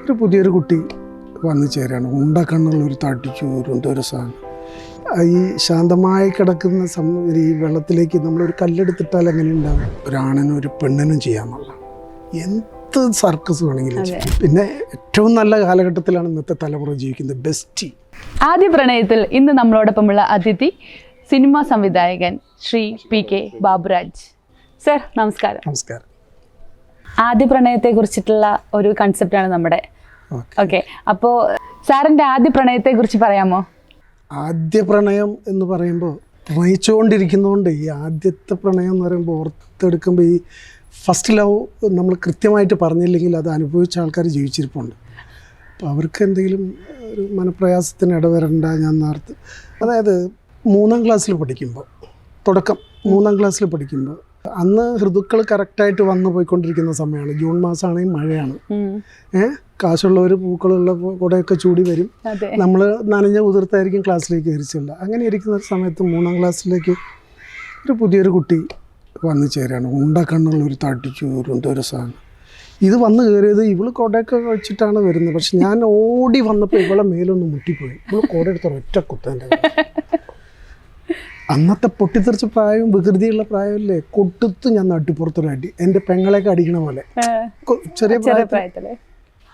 ഒരു പുതിയൊരു കുട്ടി വന്നു ചേരാണ്. ഉണ്ടക്കണ്ണുള്ളൊരു തട്ടിച്ചോറുണ്ടൊരു സാധനം. ഈ ശാന്തമായി കിടക്കുന്ന ഈ വെള്ളത്തിലേക്ക് നമ്മളൊരു കല്ലെടുത്തിട്ടാൽ എങ്ങനെ ഉണ്ടാവും? ഒരാണിനും ഒരു പെണ്ണിനും ചെയ്യാമെന്നുള്ള എന്ത് സർക്കസ് വേണമെങ്കിലും ചെയ്യും. പിന്നെ ഏറ്റവും നല്ല കാലഘട്ടത്തിലാണ് ഇന്നത്തെ തലമുറ ജീവിക്കുന്നത്. ബെസ്റ്റ്. ആദ്യ പ്രണയത്തിൽ ഇന്ന് നമ്മളോടൊപ്പമുള്ള അതിഥി സിനിമാ സംവിധായകൻ ശ്രീ PK ബാബുരാജ് സർ. നമസ്കാരം. നമസ്കാരം. ആദ്യ പ്രണയത്തെ കുറിച്ചിട്ടുള്ള ഒരു കൺസെപ്റ്റാണ് നമ്മുടെ. ഓക്കെ, അപ്പോൾ സാറിൻ്റെ ആദ്യ പ്രണയത്തെ കുറിച്ച് പറയാമോ? ആദ്യ പ്രണയം എന്ന് പറയുമ്പോൾ പ്രണയിച്ചുകൊണ്ടിരിക്കുന്നതുകൊണ്ട് ഈ ആദ്യത്തെ പ്രണയം എന്ന് പറയുമ്പോൾ ഓർത്തെടുക്കുമ്പോൾ ഈ ഫസ്റ്റ് ലവ് നമ്മൾ കൃത്യമായിട്ട് പറഞ്ഞില്ലെങ്കിൽ അത് അനുഭവിച്ച ആൾക്കാർ ജീവിച്ചിരിപ്പുണ്ട്. അപ്പോൾ അവർക്ക് എന്തെങ്കിലും ഒരു മനപ്രയാസത്തിന് ഇടവരണ്ട ഞാൻ നേർത്ത്. അതായത് 3ാം ക്ലാസ്സിൽ പഠിക്കുമ്പോൾ, തുടക്കം 3ാം ക്ലാസ്സിൽ പഠിക്കുമ്പോൾ, അന്ന് ഋതുക്കൾ കറക്റ്റായിട്ട് വന്നു പോയിക്കൊണ്ടിരിക്കുന്ന സമയമാണ്. ജൂൺ മാസമാണെങ്കിൽ മഴയാണ്. കാശുള്ളവർ പൂക്കളുള്ള കുടയൊക്കെ ചൂടി വരും. നമ്മൾ നനഞ്ഞ കുതിർത്തായിരിക്കും ക്ലാസ്സിലേക്ക് കയറിച്ചില്ല. അങ്ങനെ ഇരിക്കുന്ന സമയത്ത് 3ാം ക്ലാസ്സിലേക്ക് ഒരു പുതിയൊരു കുട്ടി വന്നു ചേരാണ്. ഉണ്ടക്കണ്ണുള്ളൊരു തട്ടിച്ചോറുണ്ടൊരു സാധനം. ഇത് വന്ന് കയറിയത് ഇവള് കുടയൊക്കെ വെച്ചിട്ടാണ് വരുന്നത്. പക്ഷെ ഞാൻ ഓടി വന്നപ്പോൾ ഇവളെ മേലൊന്ന് മുട്ടിപ്പോയി. ഇവള് കുട എടുത്ത ഒറ്റ കുത്തൻ്റെ. അന്നത്തെ പൊട്ടിത്തെറിച്ച പ്രായവും വികൃതിയുള്ള പ്രായമല്ലേ, കൊട്ടുത്ത് ഞാൻ നട്ടിപ്പുറത്തൊരടി. എൻ്റെ പെങ്ങളെയൊക്കെ അടിക്കണ പോലെ ചെറിയ പ്രായത്തിൽ.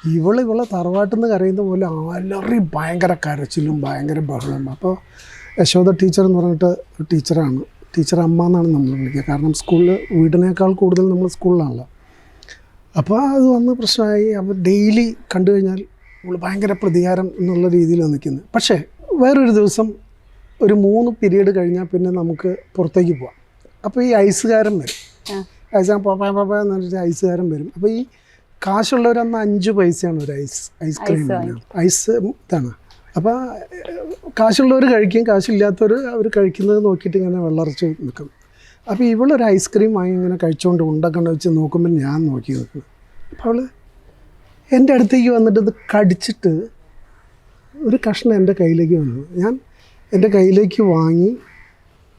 ഇവളെ തറവാട്ടിൽ നിന്ന് കരയുന്ന പോലെ അലറി ഭയങ്കര കരച്ചിലും ഭയങ്കര ബഹളവും. അപ്പോൾ യശോദ ടീച്ചർ എന്ന് പറഞ്ഞിട്ട് ടീച്ചറാണ്. ടീച്ചർ അമ്മ എന്നാണ് നമ്മൾ വിളിക്കുക. കാരണം സ്കൂളിൽ വീടിനേക്കാൾ കൂടുതൽ നമ്മൾ സ്കൂളിലാണല്ലോ. അപ്പോൾ അത് വന്ന് പ്രശ്നമായി. അപ്പോൾ ഡെയിലി കണ്ടു കഴിഞ്ഞാൽ നമ്മൾ ഭയങ്കര പ്രതികാരം എന്നുള്ള രീതിയിലാണ് നിൽക്കുന്നത്. പക്ഷേ വേറൊരു ദിവസം ഒരു 3 പീരീഡ് കഴിഞ്ഞാൽ പിന്നെ നമുക്ക് പുറത്തേക്ക് പോവാം. അപ്പോൾ ഈ ഐസുകാരൻ വരും. പാപ്പാ എന്ന് പറഞ്ഞിട്ട് ഐസുകാരൻ വരും. അപ്പോൾ ഈ കാശുള്ളവരന്ന് 5 പൈസയാണ് ഒരു ഐസ്ക്രീം. ഐസ് ഇതാണ്. അപ്പോൾ കാശുള്ളവർ കഴിക്കും, കാശില്ലാത്തവർ അവർ കഴിക്കുന്നത് നോക്കിയിട്ട് ഇങ്ങനെ വെള്ളറച്ച് നിൽക്കും. അപ്പോൾ ഇവളൊരു ഐസ്ക്രീം വാങ്ങി ഇങ്ങനെ കഴിച്ചുകൊണ്ട് ഉണ്ടക്കണ്ണ വെച്ച് നോക്കുമ്പോൾ ഞാൻ നോക്കി നിൽക്കുന്നു. അപ്പോൾ അവൾ എൻ്റെ അടുത്തേക്ക് വന്നിട്ട് ഇത് കടിച്ചിട്ട് ഒരു കഷ്ണം എൻ്റെ കയ്യിലേക്ക് വന്നു. ഞാൻ എൻ്റെ കയ്യിലേക്ക് വാങ്ങി.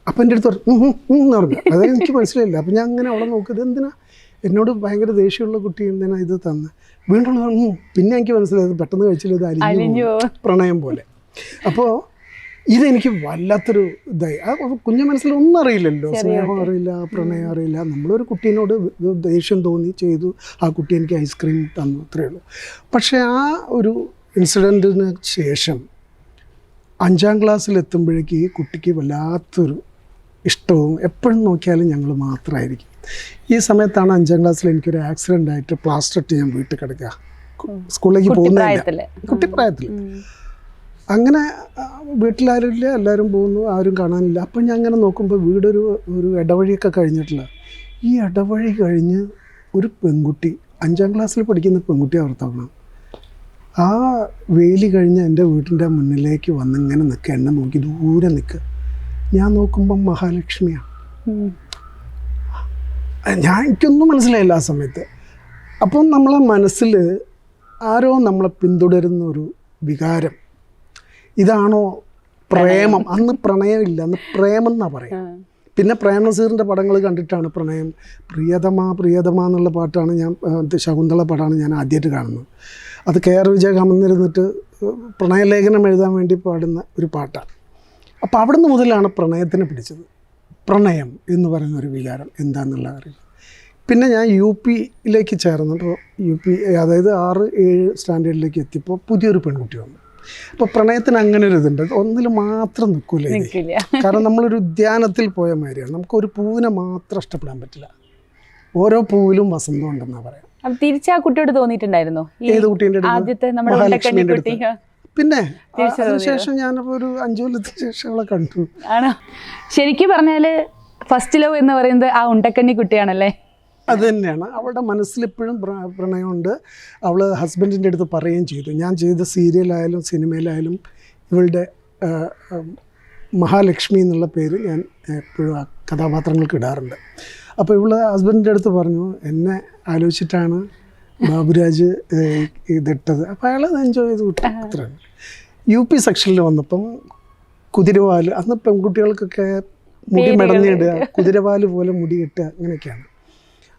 അപ്പം എൻ്റെ അടുത്ത് എന്ന് പറഞ്ഞു. അതായത് എനിക്ക് മനസ്സിലായില്ല. അപ്പം ഞാൻ അങ്ങനെ അവളെ നോക്കിയത് എന്തിനാ, എന്നോട് ഭയങ്കര ദേഷ്യമുള്ള കുട്ടി എന്തിനാ ഇത് തന്നെ. വീണ്ടും പിന്നെ എനിക്ക് മനസ്സിലായത് പെട്ടെന്ന് കഴിച്ചില്ല, ഇത് അലിഞ്ഞു പ്രണയം പോലെ. അപ്പോൾ ഇതെനിക്ക് വല്ലാത്തൊരു ഇതായി. ആ കുഞ്ഞു മനസ്സിലൊന്നും അറിയില്ലല്ലോ, സ്നേഹം അറിയില്ല, പ്രണയം അറിയില്ല. നമ്മളൊരു കുട്ടീനോട് ദേഷ്യം തോന്നി ചെയ്തു, ആ കുട്ടി എനിക്ക് ഐസ്ക്രീം തന്നു, അത്രയേ ഉള്ളൂ. പക്ഷേ ആ ഒരു ഇൻസിഡൻറ്റിന് ശേഷം 5ാം ക്ലാസ്സിലെത്തുമ്പോഴേക്ക് ഈ കുട്ടിക്ക് വല്ലാത്തൊരു ഇഷ്ടവും എപ്പോഴും നോക്കിയാലും ഞങ്ങൾ മാത്രമായിരിക്കും. ഈ സമയത്താണ് 5ാം ക്ലാസ്സിൽ എനിക്കൊരു ആക്സിഡൻ്റ് ആയിട്ട് പ്ലാസ്റ്റർ ഇട്ട് ഞാൻ വീട്ടിൽ കിടക്കുക. സ്കൂളിലേക്ക് പോകുന്നില്ല, കുട്ടിപ്രായത്തിൽ. അങ്ങനെ വീട്ടിലാരുമില്ല, എല്ലാവരും പോകുന്നു, ആരും കാണാനില്ല. അപ്പം ഞാൻ അങ്ങനെ നോക്കുമ്പോൾ വീടൊരു ഇടവഴിയൊക്കെ കഴിഞ്ഞിട്ടില്ല. ഈ ഇടവഴി കഴിഞ്ഞ് ഒരു പെൺകുട്ടി, 5ാം ക്ലാസ്സിൽ പഠിക്കുന്ന പെൺകുട്ടി ഓർത്താണ്. ആ വേലി കഴിഞ്ഞ് എൻ്റെ വീട്ടിൻ്റെ മുന്നിലേക്ക് വന്ന് ഇങ്ങനെ നിൽക്കുക, എന്നെ നോക്കി ദൂരെ നിൽക്കുക. ഞാൻ നോക്കുമ്പം മഹാലക്ഷ്മിയാണ്. എനിക്കൊന്നും മനസ്സിലായില്ല ആ സമയത്ത്. അപ്പം നമ്മളെ മനസ്സിൽ ആരോ നമ്മളെ പിന്തുടരുന്ന ഒരു വികാരം. ഇതാണോ പ്രേമം? അന്ന് പ്രണയമില്ല, അന്ന് പ്രേമം എന്നാണ് പറയാം. പിന്നെ പ്രേംനസീറിൻ്റെ പടങ്ങൾ കണ്ടിട്ടാണ് പ്രണയം. പ്രിയതമ എന്നുള്ള പാട്ടാണ് ഞാൻ, ശകുന്തള പടമാണ് ഞാൻ ആദ്യമായിട്ട് കാണുന്നത്. അത് KR വിജയകാമന്നിരുന്നിട്ട് പ്രണയലേഖനം എഴുതാൻ വേണ്ടി പാടുന്ന ഒരു പാട്ടാണ്. അപ്പോൾ അവിടുന്ന് മുതലാണ് പ്രണയത്തിന് പിടിച്ചത്. പ്രണയം എന്ന് പറയുന്ന ഒരു വികാരം എന്താണെന്നുള്ള അറിയില്ല. പിന്നെ ഞാൻ UPയിലേക്ക് ചേർന്നപ്പോൾ അതായത് 6-7 സ്റ്റാൻഡേർഡിലേക്ക് എത്തിയപ്പോൾ പുതിയൊരു പെൺകുട്ടി വന്നു. അപ്പോൾ പ്രണയത്തിന് അങ്ങനെ ഒരു ഇതുണ്ട്, ഒന്നിൽ മാത്രം നിൽക്കില്ല. കാരണം നമ്മളൊരു ഉദ്യാനത്തിൽ പോയ മാതിരിയാണ്. നമുക്കൊരു പൂവിനെ മാത്രം ഇഷ്ടപ്പെടാൻ പറ്റില്ല. ഓരോ പൂവിലും വസന്തം ഉണ്ടെന്നാണ് പറയാം. തിരിച്ചാ കുട്ടിയോട് തോന്നിയിട്ടുണ്ടായിരുന്നു? ഏത് കുട്ടീൻ്റെ അടുത്ത്? പിന്നെ അതിനുശേഷം ഞാനപ്പോൾ ഒരു 5 കൊല്ലത്തിന് ശേഷം അവളെ കണ്ടു. ആണോ? ശരിക്കും പറഞ്ഞാൽ ഫസ്റ്റ് ലവ് എന്ന് പറയുന്നത് ആ ഉണ്ടക്കണ്ണി കുട്ടിയാണല്ലേ? അത് തന്നെയാണ്. അവളുടെ മനസ്സിലെപ്പോഴും പ്രണയമുണ്ട്. അവൾ ഹസ്ബൻഡിൻ്റെ അടുത്ത് പറയുകയും ചെയ്തു. ഞാൻ ചെയ്ത സീരിയലായാലും സിനിമയിലായാലും ഇവളുടെ മഹാലക്ഷ്മി എന്നുള്ള പേര് ഞാൻ എപ്പോഴും ആ കഥാപാത്രങ്ങൾക്ക് ഇടാറുണ്ട്. അപ്പോൾ ഇവള് ഹസ്ബൻഡിൻ്റെ അടുത്ത് പറഞ്ഞു, എന്നെ ആലോചിച്ചിട്ടാണ് ബാബുരാജ് ഇതിട്ടത്. അപ്പോൾ അയാൾ എൻജോയ് ചെയ്ത് വിട്ടു. അത്രയാണ്. UP സെക്ഷനിൽ വന്നപ്പം കുതിരവാല്, അന്ന് പെൺകുട്ടികൾക്കൊക്കെ മുടി മെടഞ്ഞിടുക, കുതിരവാല് പോലെ മുടി കെട്ടുക, അങ്ങനെയൊക്കെയാണ്.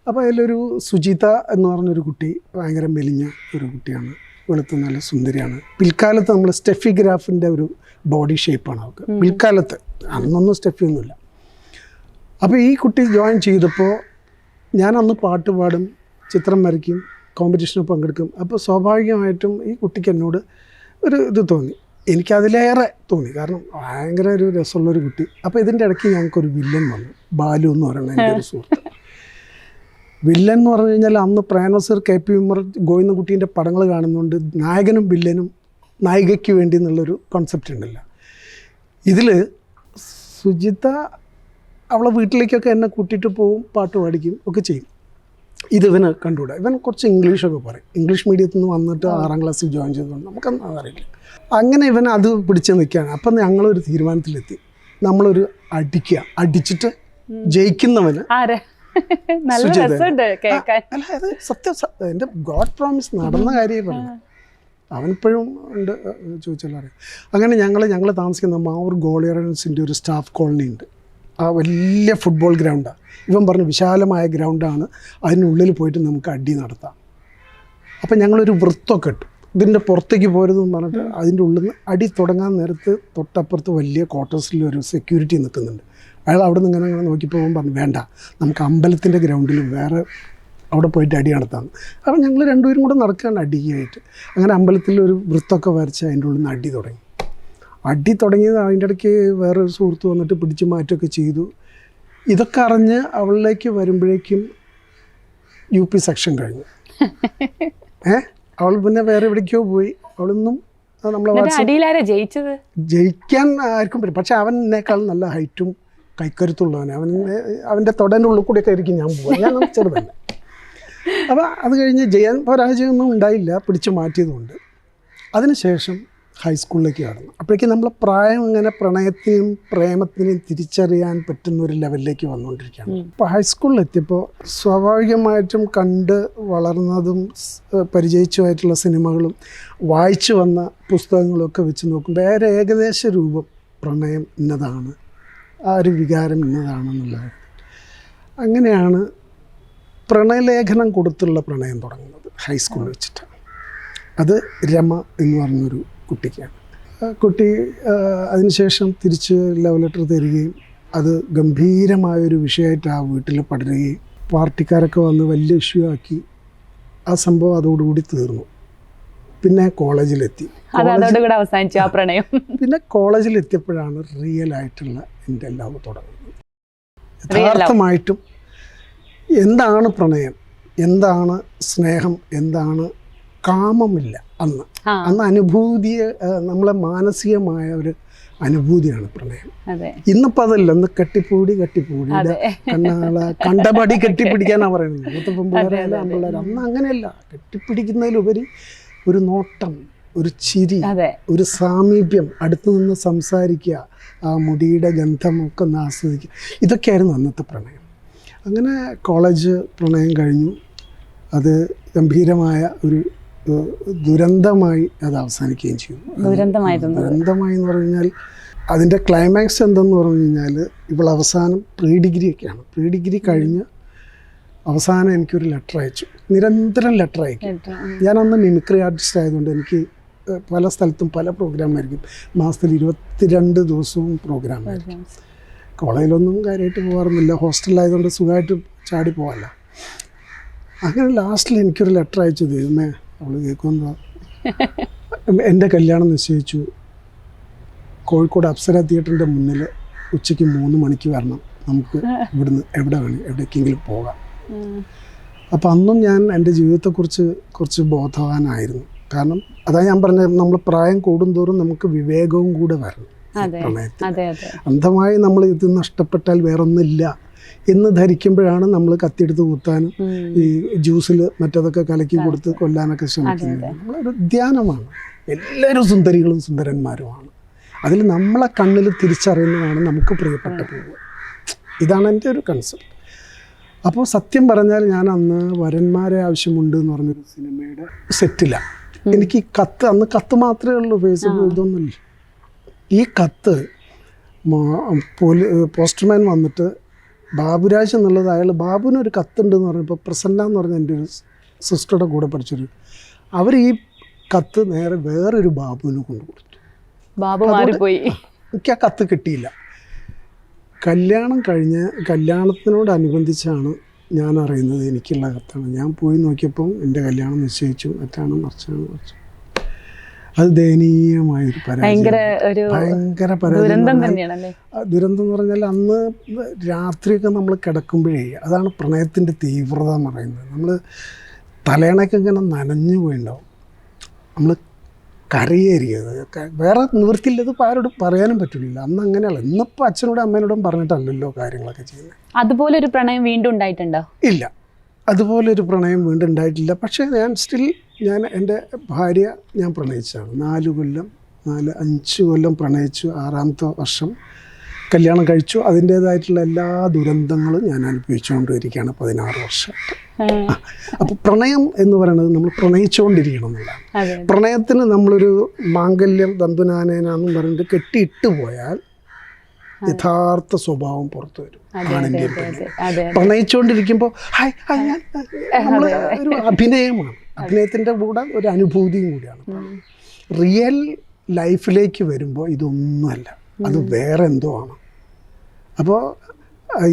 അപ്പോൾ അതിലൊരു സുജിത എന്ന് പറഞ്ഞൊരു കുട്ടി ഭയങ്കര മെലിഞ്ഞ ഒരു കുട്ടിയാണ്. വെളുത്ത നല്ല സുന്ദരിയാണ്. പിൽക്കാലത്ത് നമ്മൾ സ്റ്റെഫി ഗ്രാഫിൻ്റെ ഒരു ബോഡി ഷേപ്പാണ് അവൾക്ക്. പിൽക്കാലത്ത്, അന്നൊന്നും സ്റ്റെഫി ഒന്നുമില്ല. അപ്പോൾ ഈ കുട്ടി ജോയിൻ ചെയ്തപ്പോൾ ഞാൻ അന്ന് പാട്ട് പാടും, ചിത്രം വരയ്ക്കും, കോമ്പറ്റീഷന് പങ്കെടുക്കും. അപ്പോൾ സ്വാഭാവികമായിട്ടും ഈ കുട്ടിക്ക് എന്നോട് ഒരു ഇത് തോന്നി, എനിക്കതിലേറെ തോന്നി. കാരണം ഭയങ്കര ഒരു രസമുള്ളൊരു കുട്ടി. അപ്പോൾ ഇതിൻ്റെ ഇടയ്ക്ക് ഞങ്ങൾക്കൊരു വില്ലൻ വന്നു, ബാലു എന്ന് പറയുന്ന എൻ്റെ ഒരു സുഹൃത്ത്. വില്ലൻ എന്ന് പറഞ്ഞു കഴിഞ്ഞാൽ അന്ന് പ്രേംനസീർ, KP ഉമ്മർ, ഗോവിന്ദൻകുട്ടീൻ്റെ പടങ്ങൾ കാണുന്നുണ്ട്. നായകനും വില്ലനും നായികയ്ക്ക് വേണ്ടി എന്നുള്ളൊരു കോൺസെപ്റ്റ് ഉണ്ടല്ലോ. ഇതിൽ സുജിത അവളെ വീട്ടിലേക്കൊക്കെ എന്നെ കൂട്ടിയിട്ട് പോവും, പാട്ട് പാടിക്കും ഒക്കെ ചെയ്യും. ഇതിവന് കണ്ടുകൂടാ. ഇവൻ കുറച്ച് ഇംഗ്ലീഷൊക്കെ പറയും. ഇംഗ്ലീഷ് മീഡിയത്തിൽ നിന്ന് വന്നിട്ട് 6ാം ക്ലാസ്സിൽ ജോയിൻ ചെയ്തുകൊണ്ട് നമുക്കൊന്നും അറിയില്ല. അങ്ങനെ ഇവൻ അത് പിടിച്ച് നിൽക്കുകയാണ്. അപ്പം ഞങ്ങളൊരു തീരുമാനത്തിലെത്തി, നമ്മളൊരു അടിച്ചിട്ട് ജയിക്കുന്നവന് അല്ല, അത് സത്യം, എൻ്റെ ഗോഡ് പ്രോമിസ് നടന്ന കാര്യമേ പറഞ്ഞു. അവനിപ്പോഴും ഉണ്ട്, ചോദിച്ചാലും അറിയാം. അങ്ങനെ ഞങ്ങൾ താമസിക്കുന്ന മാവൂർ ഗോളിയറൻസിൻ്റെ ഒരു സ്റ്റാഫ് കോളനി ഉണ്ട്. ആ വലിയ ഫുട്ബോൾ ഗ്രൗണ്ടാണ്. ഇവൻ പറഞ്ഞു വിശാലമായ ഗ്രൗണ്ടാണ്, അതിനുള്ളിൽ പോയിട്ട് നമുക്ക് അടി നടത്താം. അപ്പം ഞങ്ങളൊരു വൃത്തമൊക്കെ ഇട്ടു, ഇതിൻ്റെ പുറത്തേക്ക് പോരുതെന്ന് പറഞ്ഞിട്ട് അതിൻ്റെ ഉള്ളിൽ നിന്ന് അടി തുടങ്ങാൻ നേരത്ത് തൊട്ടപ്പുറത്ത് വലിയ ക്വാർട്ടേഴ്സിലൊരു സെക്യൂരിറ്റി നിൽക്കുന്നുണ്ട്. അയാൾ അവിടെ നിന്ന് ഇങ്ങനെ നോക്കിയപ്പോൾ പറഞ്ഞു വേണ്ട, നമുക്ക് അമ്പലത്തിൻ്റെ ഗ്രൗണ്ടിൽ വേറെ അവിടെ പോയിട്ട് അടി നടത്താമെന്ന്. അപ്പോൾ ഞങ്ങൾ രണ്ടുപേരും കൂടെ നടക്കുകയാണ് അടിയായിട്ട്. അങ്ങനെ അമ്പലത്തിലൊരു വൃത്തമൊക്കെ വരച്ച് അതിൻ്റെ ഉള്ളിൽ നിന്ന് അടി തുടങ്ങിയത്. അതിൻ്റെ ഇടയ്ക്ക് വേറൊരു സുഹൃത്ത് വന്നിട്ട് പിടിച്ച് മാറ്റുകയൊക്കെ ചെയ്തു. ഇതൊക്കെ അറിഞ്ഞ് അവളിലേക്ക് വരുമ്പോഴേക്കും UP സെക്ഷൻ കഴിഞ്ഞു. അവൾ പിന്നെ വേറെ എവിടേക്കോ പോയി. അവളൊന്നും നമ്മളെ ജയിക്കാൻ ആർക്കും പറ്റും. പക്ഷെ അവനേക്കാൾ നല്ല ഹൈറ്റും കൈക്കരുത്തുള്ളവന്. അവൻ്റെ തൊടേൻ്റെ ഉള്ളിൽ കൂടെയൊക്കെ ആയിരിക്കും ഞാൻ പോവുക. ഞാൻ ചെറുതല്ല. അപ്പോൾ അത് കഴിഞ്ഞ് പരാജയമൊന്നും ഉണ്ടായില്ല, പിടിച്ച് മാറ്റിയതുകൊണ്ട്. അതിനുശേഷം ഹൈസ്കൂളിലേക്ക് കടന്നു. അപ്പോഴേക്കും നമ്മളെ പ്രായം ഇങ്ങനെ പ്രണയത്തിനും പ്രേമത്തിനും തിരിച്ചറിയാൻ പറ്റുന്ന ഒരു ലെവലിലേക്ക് വന്നുകൊണ്ടിരിക്കുകയാണ്. അപ്പോൾ ഹൈസ്കൂളിലെത്തിയപ്പോൾ സ്വാഭാവികമായിട്ടും കണ്ട് വളർന്നതും പരിചയിച്ചുമായിട്ടുള്ള സിനിമകളും വായിച്ചു വന്ന പുസ്തകങ്ങളൊക്കെ വെച്ച് നോക്കുമ്പോൾ ഏകദേശ രൂപം പ്രണയം ഇന്നതാണ്, ആ ഒരു വികാരം ഇന്നതാണെന്നുള്ളത്. അങ്ങനെയാണ് പ്രണയലേഖനം കൊടുത്തുള്ള പ്രണയം തുടങ്ങുന്നത് ഹൈസ്കൂളിൽ വെച്ചിട്ടാണ്. അത് രമ എന്ന് പറഞ്ഞൊരു കുട്ടിക്കാണ്. കുട്ടി അതിനുശേഷം തിരിച്ച് ലവ് ലെറ്റർ തരികയും അത് ഗംഭീരമായൊരു വിഷയമായിട്ട് ആ വീട്ടിൽ പടരുകയും പാർട്ടിക്കാരൊക്കെ വന്ന് വലിയ ഇഷ്യൂ ആക്കി. ആ സംഭവം അതോടുകൂടി തീർന്നു. പിന്നെ കോളേജിലെത്തി. അവസാനിച്ചു ആ പ്രണയം. പിന്നെ കോളേജിലെത്തിയപ്പോഴാണ് റിയൽ ആയിട്ടുള്ള എൻ്റെ ലവ് തുടങ്ങുന്നത്. യഥാർത്ഥമായിട്ടും എന്താണ് പ്രണയം, എന്താണ് സ്നേഹം, എന്താണ് കാമമില്ല. അന്ന് അനുഭൂതിയെ, നമ്മളെ മാനസികമായ ഒരു അനുഭൂതിയാണ് പ്രണയം. ഇന്നിപ്പോൾ അതല്ല, ഇന്ന് കെട്ടിപ്പൂടി കണ്ടപടി കെട്ടിപ്പിടിക്കാനാണ് പറയുന്നത്. മൂത്ത പെൺപിള്ളേരല്ല ആൺപിള്ളേർ. അന്ന് അങ്ങനെയല്ല. കെട്ടിപ്പിടിക്കുന്നതിലുപരി ഒരു നോട്ടം, ഒരു ചിരി, ഒരു സാമീപ്യം, അടുത്തു നിന്ന് സംസാരിക്കുക, ആ മുടിയുടെ ഗന്ധമൊക്കെ ഒന്ന് ആസ്വദിക്കുക, ഇതൊക്കെയായിരുന്നു അന്നത്തെ പ്രണയം. അങ്ങനെ കോളേജ് പ്രണയം കഴിഞ്ഞു. അത് ഗംഭീരമായ ഒരു ദുരന്തമായി അത് അവസാനിക്കുകയും ചെയ്തു. ദുരന്തമായി എന്ന് പറഞ്ഞു കഴിഞ്ഞാൽ അതിൻ്റെ ക്ലൈമാക്സ് എന്തെന്ന് പറഞ്ഞു കഴിഞ്ഞാൽ ഇവൾ അവസാനം പ്രീ ഡിഗ്രി കഴിഞ്ഞ് അവസാനം എനിക്കൊരു ലെറ്റർ അയച്ചു. നിരന്തരം ലെറ്റർ അയക്കും. ഞാനന്ന് മിമിക്രി ആർട്ടിസ്റ്റ് ആയതുകൊണ്ട് എനിക്ക് പല സ്ഥലത്തും പല പ്രോഗ്രാമായിരിക്കും. മാസത്തിൽ 22 ദിവസവും പ്രോഗ്രാമായിരിക്കും. കോളേജിലൊന്നും കാര്യമായിട്ട് പോകാറൊന്നുമില്ല. ഹോസ്റ്റലിലായതുകൊണ്ട് സുഖമായിട്ട് ചാടി പോകാമല്ലോ. അങ്ങനെ ലാസ്റ്റിൽ എനിക്കൊരു ലെറ്റർ അയച്ചു. ദൈവമേ, അവൾ കേൾക്കുമെന്നോ, എൻ്റെ കല്യാണം നിശ്ചയിച്ചു. കോഴിക്കോട് അപ്സര തിയേറ്ററിൻ്റെ മുന്നിൽ ഉച്ചയ്ക്ക് 3 മണിക്ക് വരണം, നമുക്ക് ഇവിടുന്ന് എവിടേക്കെങ്കിലും പോകാം. അപ്പോൾ അന്നും ഞാൻ എൻ്റെ ജീവിതത്തെക്കുറിച്ച് കുറച്ച് ബോധവാനായിരുന്നു. കാരണം അതാ ഞാൻ പറഞ്ഞത്, നമ്മൾ പ്രായം കൂടുന്തോറും നമുക്ക് വിവേകവും കൂടെ വരണം. പ്രണയത്തിൽ അന്ധമായി നമ്മൾ ഇത് നഷ്ടപ്പെട്ടാൽ വേറൊന്നുമില്ല എന്ന് ധരിക്കുമ്പോഴാണ് നമ്മൾ കത്തിയെടുത്ത് കുത്താനും ഈ ജ്യൂസിൽ മറ്റതൊക്കെ കലക്കി കൊടുത്ത് കൊല്ലാനൊക്കെ ശ്രമിക്കുന്നത്. നമ്മളൊരു ധ്യാനമാണ്. എല്ലാവരും സുന്ദരികളും സുന്ദരന്മാരുമാണ്. അതിൽ നമ്മളെ കണ്ണിൽ തിരിച്ചറിയുന്നതാണ് നമുക്ക് പ്രിയപ്പെട്ട പൂവ്. ഇതാണ് എൻ്റെ ഒരു കൺസെപ്റ്റ്. അപ്പോൾ സത്യം പറഞ്ഞാൽ ഞാൻ അന്ന് വരന്മാരെ ആവശ്യമുണ്ട് എന്ന് പറഞ്ഞൊരു സിനിമയുടെ സെറ്റിലാണ്. എനിക്ക് അന്ന് കത്ത് മാത്രമേ ഉള്ളൂ, ഫേസ്ബുക്ക് ഇതൊന്നുമില്ല. ഈ കത്ത് പോസ്റ്റ്മാൻ വന്നിട്ട് ബാബുരാജ് എന്നുള്ളത്, അയാൾ ബാബുവിനൊരു കത്തുണ്ടെന്ന് പറഞ്ഞപ്പോൾ പ്രസന്ന എന്ന് പറഞ്ഞ എൻ്റെ ഒരു സിസ്റ്ററുടെ കൂടെ പഠിച്ചൊരു, അവർ ഈ കത്ത് നേരെ വേറൊരു ബാബുവിന് കൊണ്ടു കൊടുത്തു. ബാബു മാറിപ്പോയി. എനിക്ക് ആ കത്ത് കിട്ടിയില്ല. കല്യാണത്തിനോടനുബന്ധിച്ചാണ് ഞാൻ അറിയുന്നത് എനിക്കുള്ള കത്താണ്. ഞാൻ പോയി നോക്കിയപ്പം എൻ്റെ കല്യാണം നിശ്ചയിച്ചു, മറ്റാണ് മറിച്ചാണ്. അത് ദയനീയമായൊരു പരാജയം, ഭയങ്കര ദുരന്തം എന്ന് പറഞ്ഞാൽ അന്ന് രാത്രിയൊക്കെ നമ്മൾ കിടക്കുമ്പോഴേ, അതാണ് പ്രണയത്തിൻ്റെ തീവ്രത എന്ന് പറയുന്നത്. നമ്മൾ തലേണയൊക്കെ ഇങ്ങനെ നനഞ്ഞു പോയിണ്ടാവും, നമ്മൾ കരയായിരിക്കും. വേറെ നിവൃത്തിയില്ലത് ആരോടും പറയാനും പറ്റില്ല. അന്ന് അങ്ങനെയല്ല. ഇന്നിപ്പോൾ അച്ഛനോടും അമ്മേനോടും പറഞ്ഞിട്ടല്ലല്ലോ കാര്യങ്ങളൊക്കെ ചെയ്യുന്നത്. അതുപോലെ ഒരു പ്രണയം വീണ്ടും ഉണ്ടായിട്ടുണ്ടോ? ഇല്ല, അതുപോലൊരു പ്രണയം വീണ്ടും ഉണ്ടായിട്ടില്ല. പക്ഷേ ഞാൻ എൻ്റെ ഭാര്യ ഞാൻ പ്രണയിച്ചതാണ്. 5 കൊല്ലം പ്രണയിച്ചു. 6ാമത്തെ വർഷം കല്യാണം കഴിച്ചു. അതിൻ്റേതായിട്ടുള്ള എല്ലാ ദുരന്തങ്ങളും ഞാൻ അനുഭവിച്ചുകൊണ്ടിരിക്കുകയാണ് 16 വർഷമായിട്ട്. അപ്പോൾ പ്രണയം എന്ന് പറയുന്നത് നമ്മൾ പ്രണയിച്ചുകൊണ്ടിരിക്കണം എന്നുള്ളതാണ്. പ്രണയത്തിന് നമ്മളൊരു മാംഗല്യം തന്തുനാനേനാന്നും പറഞ്ഞിട്ട് കെട്ടിയിട്ട് പോയാൽ യഥാർത്ഥ സ്വഭാവം പുറത്തു വരും. പ്രണയിച്ചുകൊണ്ടിരിക്കുമ്പോൾ ഒരു അഭിനയമാണ്, അഭിനയത്തിൻ്റെ കൂടെ ഒരു അനുഭൂതിയും കൂടിയാണ്. റിയൽ ലൈഫിലേക്ക് വരുമ്പോൾ ഇതൊന്നുമല്ല, അത് വേറെ എന്തോ ആണ്. അപ്പോൾ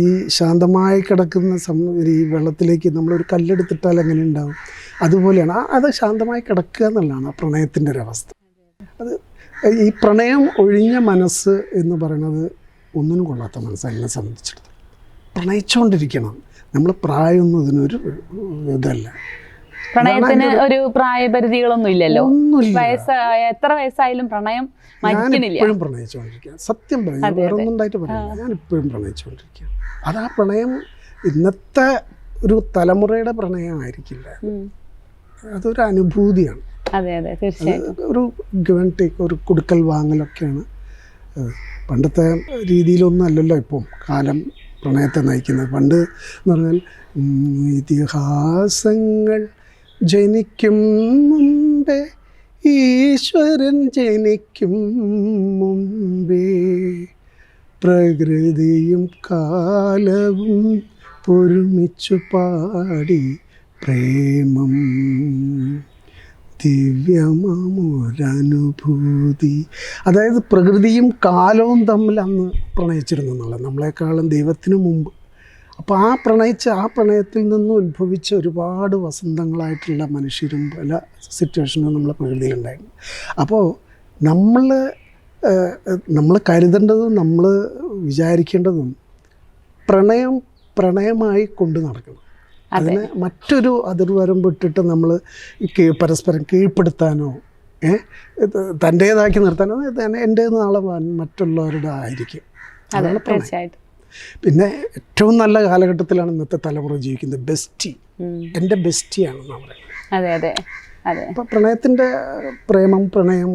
ഈ ശാന്തമായി കിടക്കുന്ന ഈ വെള്ളത്തിലേക്ക് നമ്മളൊരു കല്ലെടുത്തിട്ടാൽ എങ്ങനെ ഉണ്ടാവും, അതുപോലെയാണ്. അത് ശാന്തമായി കിടക്കുക എന്നുള്ളതാണ് ആ പ്രണയത്തിൻ്റെ ഒരവസ്ഥ. അത് ഈ പ്രണയം ഒഴിഞ്ഞ മനസ്സ് എന്ന് പറയുന്നത് ഒന്നിനും കൊള്ളാത്ത മനസ്സാണ് എന്നെ സംബന്ധിച്ചിടത്തോളം. പ്രണയിച്ചുകൊണ്ടിരിക്കണം. നമ്മൾ പ്രായമൊന്നും ഇതിനൊരു ഇതല്ല. പ്രണയത്തിന് ഒരു പ്രായപരിധികളൊന്നും ഇല്ലല്ലോ. എത്ര വയസ്സായാലും പ്രണയം മരിക്കുന്നില്ല. ഇപ്പോഴും പ്രണയിച്ചുകൊണ്ടിരിക്കുക. സത്യം പറയാം, വേറെ ഒന്നും ഉണ്ടായിട്ട് പറയാം, ഞാൻ ഇപ്പോഴും പ്രണയിച്ചുകൊണ്ടിരിക്കുക. അത് ആ പ്രണയം ഇന്നത്തെ ഒരു തലമുറയുടെ പ്രണയമായിരിക്കില്ല, അതൊരു അനുഭൂതിയാണ്. ഒരു ഗിവ് ആൻഡ് ടേക്ക്, ഒരു കൊടുക്കൽ വാങ്ങലൊക്കെയാണ്. പണ്ടത്തെ രീതിയിലൊന്നും അല്ലല്ലോ ഇപ്പം കാലം പ്രണയത്തെ നയിക്കുന്നത്. പണ്ട് എന്ന് പറഞ്ഞാൽ ഇതിഹാസങ്ങൾ ജനിക്കും മുമ്പേ, ഈശ്വരൻ ജനിക്കും മുമ്പേ, പ്രകൃതിയും കാലവും ഒരുമിച്ചു പാടി പ്രേമം ദിവ്യമൊരനുഭൂതി. അതായത് പ്രകൃതിയും കാലവും തമ്മിൽ അന്ന് പ്രണയിച്ചിരുന്നു എന്നുള്ളത്, നമ്മളെക്കാളും ദൈവത്തിനു മുമ്പ്. അപ്പോൾ ആ പ്രണയത്തിൽ നിന്ന് ഉത്ഭവിച്ച ഒരുപാട് വസന്തങ്ങളായിട്ടുള്ള മനുഷ്യരും പല സിറ്റുവേഷനും നമ്മളെ പ്രകൃതിയിലുണ്ടായിരുന്നു. അപ്പോൾ നമ്മൾ കരുതേണ്ടതും നമ്മൾ വിചാരിക്കേണ്ടതും പ്രണയമായി കൊണ്ടു നടക്കണം. അതിന് മറ്റൊരു അതിർവരം വിട്ടിട്ട് നമ്മൾ പരസ്പരം കീഴ്പ്പെടുത്താനോ തൻ്റേതാക്കി നിർത്താനോ, എൻ്റെ നാളെ മറ്റുള്ളവരുടെ ആയിരിക്കും. അതാണ് പ്രണയം. പിന്നെ ഏറ്റവും നല്ല കാലഘട്ടത്തിലാണ് ഇന്നത്തെ തലമുറ ജീവിക്കുന്നത്. ബെസ്റ്റി, എൻ്റെ ബെസ്റ്റിയാണെന്ന് പറയുന്നത്. അപ്പം പ്രണയത്തിൻ്റെ പ്രണയം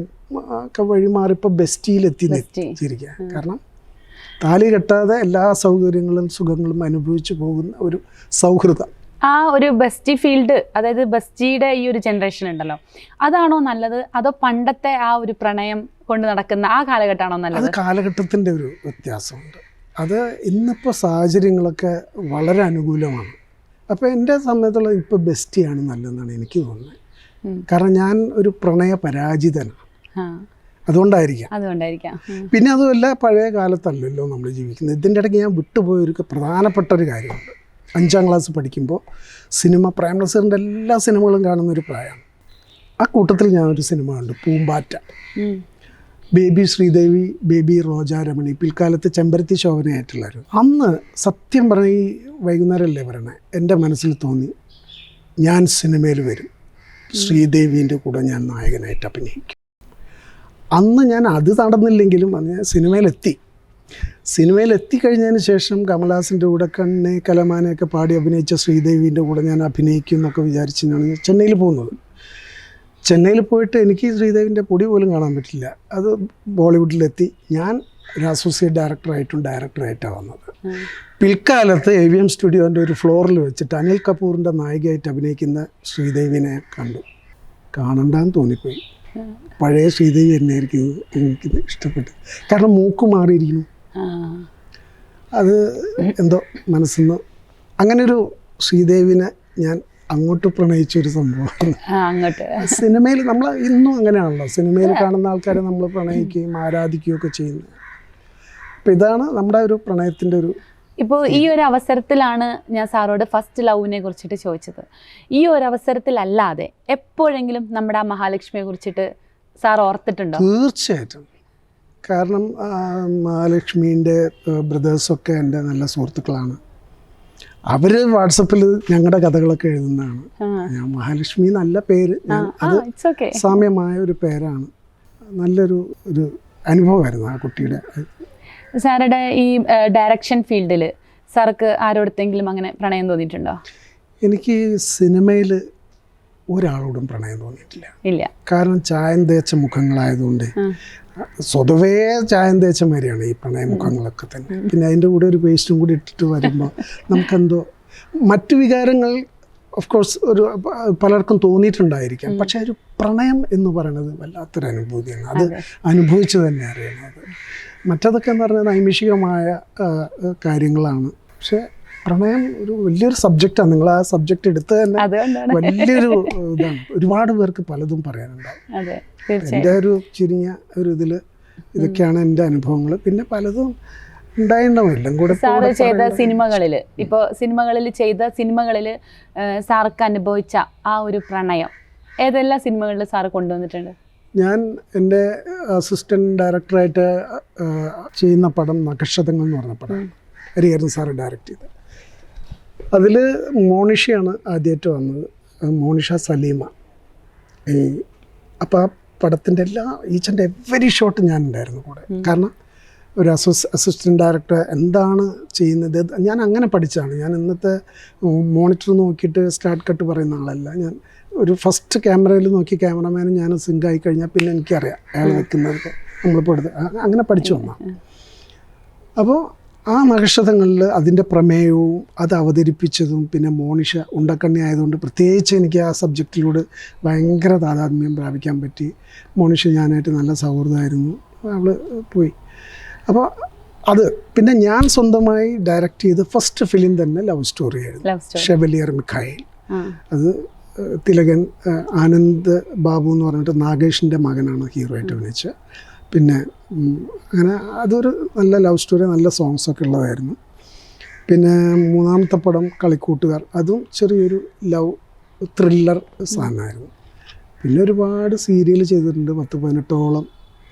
ഒക്കെ വഴിമാറിപ്പോൾ ബെസ്റ്റിയിലെത്തിയിരിക്കുക. കാരണം താലി കെട്ടാതെ എല്ലാ സൗകര്യങ്ങളും സുഖങ്ങളും അനുഭവിച്ചു പോകുന്ന ഒരു സൗഹൃദം. ആ ഒരു ബെസ്റ്റി ഫീൽഡ്, അതായത് ബെസ്റ്റിയുടെ ഈ ഒരു ജനറേഷൻ ഉണ്ടല്ലോ, അതാണോ നല്ലത്, അതോ പണ്ടത്തെ ആ ഒരു പ്രണയം കൊണ്ട് നടക്കുന്ന ആ കാലഘട്ടമാണോ നല്ലത്? അത് കാലഘട്ടത്തിൻ്റെ ഒരു വ്യത്യാസമുണ്ട്. അത് ഇന്നിപ്പോൾ സാഹചര്യങ്ങളൊക്കെ വളരെ അനുകൂലമാണ്. അപ്പോൾ എൻ്റെ സമയത്തുള്ള ഇപ്പോൾ ബെസ്റ്റിയാണ് നല്ലതെന്നാണ് എനിക്ക് തോന്നുന്നത്. കാരണം ഞാൻ ഒരു പ്രണയ പരാജിതനാണ്, അതുകൊണ്ടായിരിക്കാം. പിന്നെ അതുമല്ല, പഴയ കാലത്തല്ലല്ലോ നമ്മൾ ജീവിക്കുന്നത്. ഇതിൻ്റെ ഇടയ്ക്ക് ഞാൻ വിട്ടുപോയൊരു പ്രധാനപ്പെട്ട ഒരു കാര്യമുണ്ട്. 5ാം ക്ലാസ് പഠിക്കുമ്പോൾ പ്രേം നസീറിൻ്റെ എല്ലാ സിനിമകളും കാണുന്നൊരു പ്രായമാണ്. ആ കൂട്ടത്തിൽ ഞാനൊരു സിനിമ കണ്ടു, പൂമ്പാറ്റ. ബേബി ശ്രീദേവി, ബേബി റോജാരമണി, പിൽക്കാലത്ത് ചെമ്പരത്തി ശോഭനയായിട്ടുള്ളവർ. അന്ന് സത്യം പറഞ്ഞ ഈ വൈകുന്നേരമല്ലേ പറയണേ, എൻ്റെ മനസ്സിൽ തോന്നി ഞാൻ സിനിമയിൽ വരും, ശ്രീദേവീൻ്റെ കൂടെ ഞാൻ നായകനായിട്ട് അഭിനയിക്കും. അന്ന് ഞാൻ അത് നടന്നില്ലെങ്കിലും അന്ന് ഞാൻ സിനിമയിലെത്തിക്കഴിഞ്ഞതിന് ശേഷം കമൽഹാസൻ്റെ കൂടെ കണ്ണേ കലമാനയൊക്കെ പാടി അഭിനയിച്ച ശ്രീദേവീൻ്റെ കൂടെ ഞാൻ അഭിനയിക്കും എന്നൊക്കെ വിചാരിച്ചാണ് ചെന്നൈയിൽ പോകുന്നത്. ചെന്നൈയിൽ പോയിട്ട് എനിക്ക് ശ്രീദേവിൻ്റെ പൊടി പോലും കാണാൻ പറ്റില്ല. അത് ബോളിവുഡിലെത്തി ഞാൻ ഒരു അസോസിയേറ്റ് ഡയറക്ടറായിട്ടാണ് വന്നത്. പിൽക്കാലത്ത് AVM സ്റ്റുഡിയോൻ്റെ ഒരു ഫ്ലോറിൽ വെച്ചിട്ട് അനിൽ കപൂറിൻ്റെ നായികയായിട്ട് അഭിനയിക്കുന്ന ശ്രീദേവിനെ കണ്ടു. കാണണ്ടെന്ന് തോന്നിപ്പോയി. പഴയ ശ്രീദേവി തന്നെയായിരിക്കും എനിക്ക് ഇഷ്ടപ്പെട്ടത്. കാരണം മൂക്ക് മാറിയിരിക്കുന്നു. അത് എന്തോ മനസ്സിന്ന് അങ്ങനൊരു ശ്രീദേവിനെ ഞാൻ അങ്ങോട്ട് പ്രണയിച്ചൊരു സംഭവമാണ്. അങ്ങോട്ട് സിനിമയിൽ നമ്മൾ ഇന്നും അങ്ങനെയാണല്ലോ, സിനിമയിൽ കാണുന്ന ആൾക്കാരെ നമ്മൾ പ്രണയിക്കുകയും ആരാധിക്കുകയും ഒക്കെ ചെയ്യുന്നത്. അപ്പം ഇതാണ് നമ്മുടെ ഒരു പ്രണയത്തിൻ്റെ ഒരു. ഇപ്പോൾ ഈ ഒരു അവസരത്തിലാണ് ഞാൻ സാറോട് ഫസ്റ്റ് ലവിനെ കുറിച്ചിട്ട് ചോദിച്ചത്. ഈ ഒരു അവസരത്തിലല്ലാതെ എപ്പോഴെങ്കിലും നമ്മുടെ ആ മഹാലക്ഷ്മിയെ കുറിച്ചിട്ട് സാർ ഓർത്തിട്ടുണ്ടോ? തീർച്ചയായിട്ടും. കാരണം മഹാലക്ഷ്മീൻ്റെ ബ്രദേഴ്സൊക്കെ എൻ്റെ നല്ല സുഹൃത്തുക്കളാണ്. അവർ വാട്സപ്പിൽ ഞങ്ങളുടെ കഥകളൊക്കെ എഴുതുന്നതാണ്. ഞാൻ മഹാലക്ഷ്മി നല്ല പേര്, അത് സാമ്യമായ ഒരു പേരാണ്. നല്ലൊരു അനുഭവമായിരുന്നു ആ കുട്ടിയുടെ. സാറുടെ ഈ ഡയറക്ഷൻ ഫീൽഡിൽ സാർക്ക് ആരോടത്തെങ്കിലും അങ്ങനെ പ്രണയം തോന്നിയിട്ടുണ്ടോ? എനിക്ക് സിനിമയിൽ ഒരാളോടും പ്രണയം തോന്നിയിട്ടില്ല. ഇല്ല. കാരണം ചായം തേച്ച മുഖങ്ങളായതുകൊണ്ട് സ്വതവേ ചായം തേച്ച മാതിരിയാണ് ഈ പ്രണയമുഖങ്ങളൊക്കെ തന്നെ. പിന്നെ അതിൻ്റെ കൂടെ ഒരു പേസ്റ്റും കൂടി ഇട്ടിട്ട് വരുമ്പോൾ നമുക്കെന്തോ മറ്റു വികാരങ്ങൾ ഓഫ് കോഴ്സ് ഒരു പലർക്കും തോന്നിയിട്ടുണ്ടായിരിക്കാം. പക്ഷേ ഒരു പ്രണയം എന്ന് പറയുന്നത് വല്ലാത്തൊരു അനുഭൂതിയാണ്. അത് അനുഭവിച്ച് തന്നെ അറിയുന്നത്. മറ്റതൊക്കെ എന്ന് പറഞ്ഞാൽ നൈമിഷികമായ കാര്യങ്ങളാണ്. പക്ഷേ പ്രണയം ഒരു വലിയൊരു സബ്ജക്റ്റാണ്. നിങ്ങൾ ആ സബ്ജക്റ്റ് എടുത്ത് തന്നെ വലിയൊരു ഇതാണ്. ഒരുപാട് പേർക്ക് പലതും പറയാനുണ്ടാവും. എൻ്റെ ഒരു ചുരുങ്ങിയ ഒരു ഇതിൽ ഇതൊക്കെയാണ് എൻ്റെ അനുഭവങ്ങൾ. പിന്നെ പലതും ഉണ്ടായിട്ടുണ്ടാവും. എല്ലാം കൂടെ സാറ് ചെയ്ത സിനിമകളിൽ, ഇപ്പോൾ സിനിമകളിൽ സാർക്ക് അനുഭവിച്ച ആ ഒരു പ്രണയം ഏതെല്ലാം സിനിമകളിൽ സാറ് കൊണ്ടുവന്നിട്ടുണ്ട്? ഞാൻ എൻ്റെ അസിസ്റ്റൻറ്റ് ഡയറക്ടറായിട്ട് ചെയ്യുന്ന പടം നക്ഷതങ്ങൾ എന്ന് പറഞ്ഞ പടമാണ്. ഹരിഹരൻ സാറ് ഡയറക്റ്റ് ചെയ്തത്. അതിൽ മോണിഷയാണ് ആദ്യമായിട്ട് വന്നത്, മോണിഷ സലീമ. അപ്പോൾ ആ പടത്തിൻ്റെ ഈച്ച് ആൻഡ് എവരി ഷോട്ട് ഞാൻ ഉണ്ടായിരുന്നു കൂടെ. കാരണം ഒരു അസിസ്റ്റൻറ്റ് ഡയറക്ടർ എന്താണ് ചെയ്യുന്നത് ഞാൻ അങ്ങനെ പഠിച്ചതാണ്. ഞാൻ ഇന്നത്തെ മോണിറ്റർ നോക്കിയിട്ട് സ്റ്റാർട്ട് കട്ട് പറയുന്ന ആളല്ല. ഞാൻ ഒരു ഫസ്റ്റ് ക്യാമറയിൽ നോക്കി ക്യാമറമാനും ഞാൻ സിങ്കായി കഴിഞ്ഞാൽ പിന്നെ എനിക്കറിയാം അയാൾ വെക്കുന്നത് നമ്മളിപ്പോൾ എടുത്ത് അങ്ങനെ പഠിച്ചു വന്നതാണ്. അപ്പോൾ ആ നക്ഷത്രങ്ങളിൽ അതിൻ്റെ പ്രമേയവും അത് അവതരിപ്പിച്ചതും പിന്നെ മോണിഷ ഉണ്ടക്കണ്ണി ആയതുകൊണ്ട് പ്രത്യേകിച്ച് എനിക്ക് ആ സബ്ജക്റ്റിലൂടെ ഭയങ്കര താതാത്മ്യം പ്രാപിക്കാൻ പറ്റി. മോണിഷ ഞാനായിട്ട് നല്ല സൗഹൃദമായിരുന്നു. അവൾ പോയി. അപ്പോൾ അത് പിന്നെ ഞാൻ സ്വന്തമായി ഡയറക്റ്റ് ചെയ്ത് ഫസ്റ്റ് ഫിലിം തന്നെ ലവ് സ്റ്റോറി ആയിരുന്നു, ഷെവലിയർ മിഖായിൽ. അത് തിലകൻ ആനന്ദ് ബാബു എന്ന് പറഞ്ഞിട്ട് നാഗേഷിൻ്റെ മകനാണ് ഹീറോ ആയിട്ട് അഭിനയിച്ചത്. പിന്നെ അങ്ങനെ അതൊരു നല്ല ലവ് സ്റ്റോറി, നല്ല സോങ്സൊക്കെ ഉള്ളതായിരുന്നു. പിന്നെ മൂന്നാമത്തെ പടം കളിക്കൂട്ടുകാർ, അതും ചെറിയൊരു ലവ് ത്രില്ലർ സാധനമായിരുന്നു. പിന്നെ ഒരുപാട് സീരിയൽ ചെയ്തിട്ടുണ്ട്, 10-18ഓളം.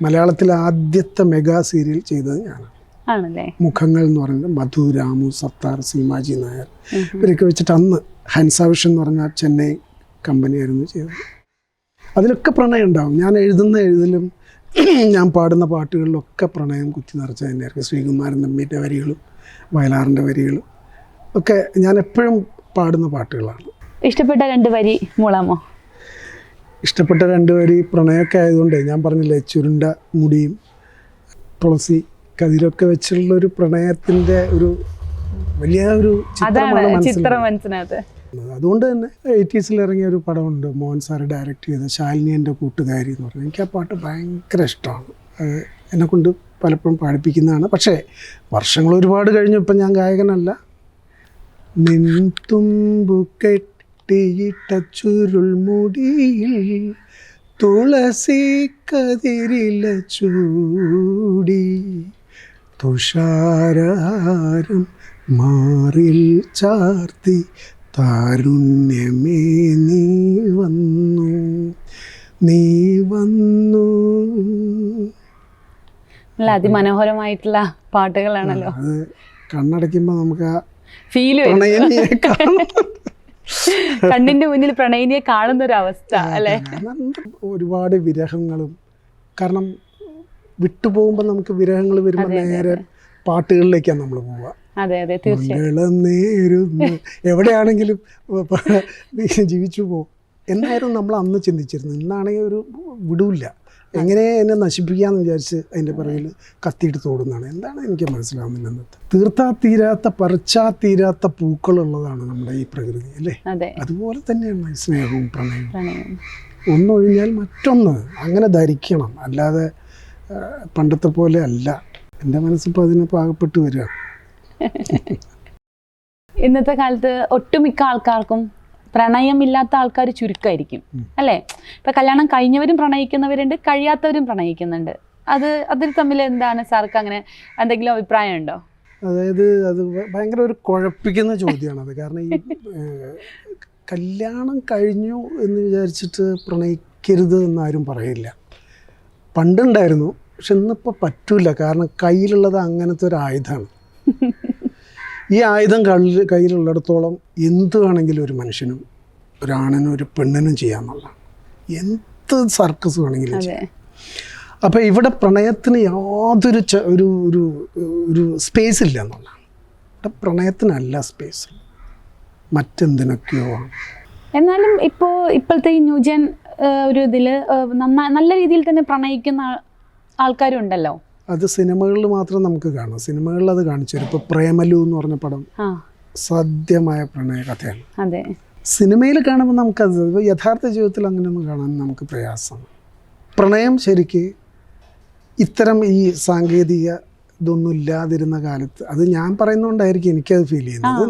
മലയാളത്തിലെ ആദ്യത്തെ മെഗാ സീരിയൽ ചെയ്തത് ഞാനാണ്. മുഖങ്ങൾ എന്ന് പറയുന്നത് മധു, രാമു, സത്താർ, സീമാജി നായർ ഇവരൊക്കെ വെച്ചിട്ട് അന്ന് ഹൻസാവിഷൻ എന്ന് പറഞ്ഞ ചെന്നൈ കമ്പനിയായിരുന്നു ചെയ്തത്. അതിലൊക്കെ പ്രണയം ഉണ്ടാവും. ഞാൻ എഴുതുന്ന എഴുതിലും ഞാൻ പാടുന്ന പാട്ടുകളിലൊക്കെ പ്രണയം കുത്തി നിറച്ച തന്നെയായിരിക്കും. ശ്രീകുമാരൻ തമ്മിൻ്റെ വരികളും വയലാറിൻ്റെ വരികളും ഒക്കെ ഞാൻ എപ്പോഴും പാടുന്ന പാട്ടുകളാണ്. ഇഷ്ടപ്പെട്ട 2 വരി മൂളാമോ? ഇഷ്ടപ്പെട്ട 2 വരി പ്രണയമൊക്കെ ആയതുകൊണ്ട് ഞാൻ പറഞ്ഞില്ലേ, ചുരുണ്ട മുടിയും തുളസി കതിരൊക്കെ വെച്ചുള്ളൊരു പ്രണയത്തിൻ്റെ ഒരു വലിയ ഒരു ചിത്രം മനസ്സിനകത്ത്. അതുകൊണ്ട് തന്നെ 80s ഇറങ്ങിയ ഒരു പടമുണ്ട്, മോഹൻ സാറ് ഡയറക്റ്റ് ചെയ്ത ശാലിനി എൻ്റെ കൂട്ടുകാരി എന്ന് പറഞ്ഞത്. എനിക്ക് ആ പാട്ട് ഭയങ്കര ഇഷ്ടമാണ്. അത് എന്നെക്കൊണ്ട് പലപ്പോഴും പാടിപ്പിക്കുന്നതാണ്. പക്ഷേ വർഷങ്ങൾ ഒരുപാട് കഴിഞ്ഞു, ഇപ്പം ഞാൻ ഗായകനല്ല. നിൻതുമ്പു കെട്ടിയിട്ട ചുരുൾ മുടിയിൽ തുളസി കതിരില ചൂടി തുഷാരം മാറിൽ ചാർത്തി താരുണ്യമേ നീ വന്നു. നല്ല അതിമനോഹരമായിട്ടുള്ള പാട്ടുകളാണല്ലോ. അത് കണ്ണടയ്ക്കുമ്പോൾ നമുക്ക് ആ ഫീൽ കണ്ണിന്റെ മുന്നിൽ പ്രണയിനിയെ കാണുന്ന ഒരു അവസ്ഥ അല്ലേ. ഒരുപാട് വിരഹങ്ങളും, കാരണം വിട്ടുപോകുമ്പോൾ നമുക്ക് വിരഹങ്ങൾ വരുമ്പോൾ നേരെ പാട്ടുകളിലേക്കാണ് നമ്മൾ പോവുക. നേരുന്നു എവിടെയാണെങ്കിലും ജീവിച്ചു പോകും എന്നായിരുന്നു നമ്മൾ അന്ന് ചിന്തിച്ചിരുന്നത്. ഇന്നാണെങ്കിൽ ഒരു വിടൂല്ല, എങ്ങനെ എന്നെ നശിപ്പിക്കാമെന്ന് വിചാരിച്ച് അതിൻ്റെ പിറകിൽ കത്തിയെടുത്ത് ഓടുന്നതാണ്. എന്താണ് എനിക്ക് മനസ്സിലാവുന്നില്ല. അന്നത്തെ തീർത്താ തീരാത്ത പറിച്ചാ തീരാത്ത പൂക്കളുള്ളതാണ് നമ്മുടെ ഈ പ്രകൃതി അല്ലേ. അതുപോലെ തന്നെയാണ് സ്നേഹവും പ്രണയവും. ഒന്നൊഴിഞ്ഞാൽ മറ്റൊന്ന് അങ്ങനെ ധരിക്കണം, അല്ലാതെ പണ്ടത്തെ പോലെ അല്ല. എൻ്റെ മനസ്സിപ്പോൾ അതിന് പാകപ്പെട്ട് വരിക. ഇന്നത്തെ കാലത്ത് ഒട്ടുമിക്ക ആൾക്കാർക്കും പ്രണയമില്ലാത്ത ആൾക്കാർ ചുരുക്കമായിരിക്കും അല്ലേ? ഇപ്പം കല്യാണം കഴിഞ്ഞവരും പ്രണയിക്കുന്നവരുണ്ട്, കഴിയാത്തവരും പ്രണയിക്കുന്നുണ്ട്. അതിൽ തമ്മിൽ എന്താണ് സാർക്ക് അങ്ങനെ എന്തെങ്കിലും അഭിപ്രായം ഉണ്ടോ? അതായത് അത് ഭയങ്കര ഒരു കുഴപ്പിക്കുന്ന ചോദ്യമാണത്. കാരണം ഈ കല്യാണം കഴിഞ്ഞു എന്ന് വിചാരിച്ചിട്ട് പ്രണയിക്കരുത് എന്നാരും പറയില്ല. പണ്ടുണ്ടായിരുന്നു, പക്ഷെ ഇന്നിപ്പോൾ പറ്റൂല. കാരണം കയ്യിലുള്ളത് അങ്ങനത്തെ ഒരു ആയുധമാണ്. ഈ ആയുധം കയ്യിലുള്ളിടത്തോളം എന്ത് വേണമെങ്കിലും ഒരു മനുഷ്യനും ഒരാണിനും ഒരു പെണ്ണിനും ചെയ്യാമെന്നുള്ളതാണ്. എന്ത് സർക്കസ് വേണമെങ്കിലും ചെയ്യാം. അപ്പോൾ ഇവിടെ പ്രണയത്തിന് യാതൊരു ഒരു സ്പേസ് ഇല്ല എന്നുള്ളതാണ്. ഇവിടെ പ്രണയത്തിനല്ല സ്പേസ്, മറ്റെന്തിനൊക്കെയോ ആണ്. എന്നാലും ഇപ്പോഴത്തെ ഈ ന്യൂജൻ ഒരു ഇതിൽ നല്ല രീതിയിൽ തന്നെ പ്രണയിക്കുന്ന ആൾക്കാരും ഉണ്ടല്ലോ. അത് സിനിമകളിൽ മാത്രം നമുക്ക് കാണാം. സിനിമകളിൽ അത് കാണിച്ചു തരും. ഇപ്പോൾ പ്രേമലു എന്ന് പറഞ്ഞ പടം സത്യമായ പ്രണയ കഥയാണ്. അതെ, സിനിമയിൽ കാണുമ്പോൾ നമുക്കത് യഥാർത്ഥ ജീവിതത്തിൽ അങ്ങനെയൊന്നും കാണാൻ നമുക്ക് പ്രയാസമാണ്. പ്രണയം ശരിക്ക് ഇത്തരം ഈ സാങ്കേതിക ഇതൊന്നും ഇല്ലാതിരുന്ന കാലത്ത്, അത് ഞാൻ പറയുന്നതുകൊണ്ടായിരിക്കും എനിക്കത് ഫീൽ ചെയ്യുന്നത്.